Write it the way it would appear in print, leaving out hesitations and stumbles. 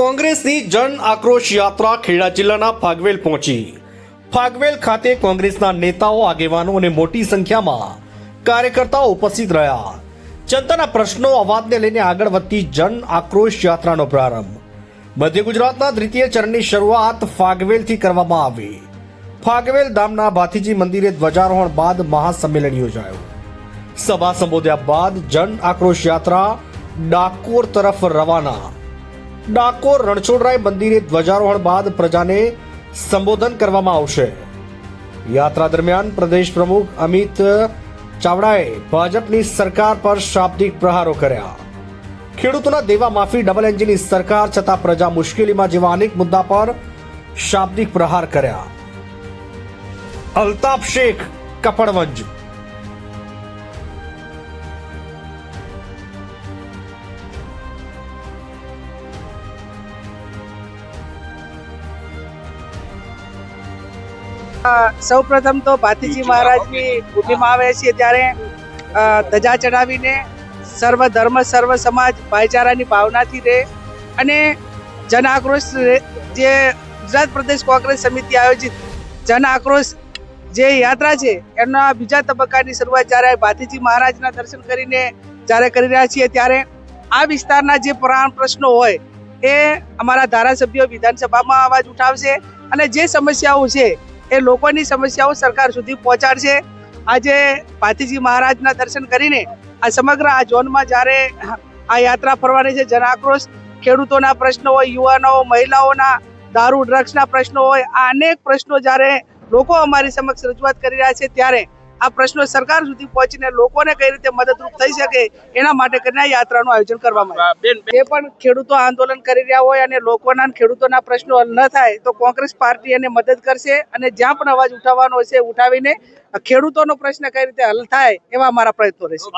કોંગ્રેસની જન આક્રોશ યાત્રા ખેડા જિલ્લાના ફાગવેલ પહોંચી। ફાગવેલ ખાતે કોંગ્રેસના નેતાઓ, આગેવાનો અને મોટી સંખ્યામાં કાર્યકર્તાઓ ઉપસ્થિત રહ્યા। જનતાના પ્રશ્નો, અવાજને લઈને આગળ વધતી જન આક્રોશ યાત્રાનો પ્રારંભ મધ્ય ગુજરાતના દ્વિતીય ચરણની શરૂઆત ફાગવેલથી કરવામાં આવી। ફાગવેલ ધામના ભાથીજી મંદિરે ધ્વજારોહણ બાદ મહાસંમેલન યોજાયું। સભા સંબોધ્યા બાદ જન આક્રોશ યાત્રા ડાકોર તરફ રવાના। ડાકોર રણછોડરાય મંદિરે ધ્વજારોહણ બાદ પ્રજાને સંબોધન કરવામાં આવશે। યાત્રા દરમિયાન પ્રદેશ પ્રમુખ અમિત ચાવડાએ ભાજપની સરકાર પર શાબ્દિક પ્રહારો કર્યા। ખેડૂતોના દેવા માફી, ડબલ એન્જિનની સરકાર છતાં પ્રજા મુશ્કેલીમાં જેવા અનેક મુદ્દા પર શાબ્દિક પ્રહાર કર્યા। અલ્તાફ શેખ, કપડવંજ। સૌપ્રથમ તો ભાતીજી મહારાજની પૂર્ણિમા આવે છે ત્યારે ધજા ચડાવીને સર્વ ધર્મ સર્વ સમાજ ભાઈચારાની ભાવનાથી રહે અને જન આક્રોશ જે ગુજરાત પ્રદેશ કોંગ્રેસ સમિતિ આયોજિત જન આક્રોશ જે યાત્રા છે એના બીજા તબક્કાની શરૂઆત જ્યારે ભાતીજી મહારાજના દર્શન કરીને જ્યારે કરી રહ્યા છીએ ત્યારે આ વિસ્તારના જે પુરાણ પ્રશ્નો હોય એ અમારા ધારાસભ્યો વિધાનસભામાં અવાજ ઉઠાવશે અને જે સમસ્યાઓ છે એ લોકોની સમસ્યાઓ સરકાર સુધી પહોંચાડશે। આજે ભાતીજી મહારાજના દર્શન કરીને આ સમગ્ર આ ઝોનમાં જ્યારે આ યાત્રા ફરવાની છે, જન આક્રોશ ખેડૂતોના પ્રશ્નો હોય, યુવાનો, મહિલાઓના દારૂ ડ્રગ્સના પ્રશ્નો હોય, આ અનેક પ્રશ્નો જ્યારે લોકો અમારી સમક્ષ રજૂઆત કરી રહ્યા છે ત્યારે આ પ્રશ્નો સરકાર સુધી પહોંચીને લોકોને કઈ રીતે મદદરૂપ થઈ શકે એના માટે કરીને યાત્રાનું આયોજન કરવામાં આવ્યું। જે પણ ખેડૂતો આંદોલન કરી રહ્યા હોય અને લોકોના ખેડૂતોના પ્રશ્નો હલ ન થાય તો કોંગ્રેસ પાર્ટી એને મદદ કરશે અને જ્યાં પણ અવાજ ઉઠાવવાનો હશે ઉઠાવીને ખેડૂતોનો પ્રશ્ન કઈ રીતે હલ થાય એવા અમારા પ્રયત્નો રહેશે।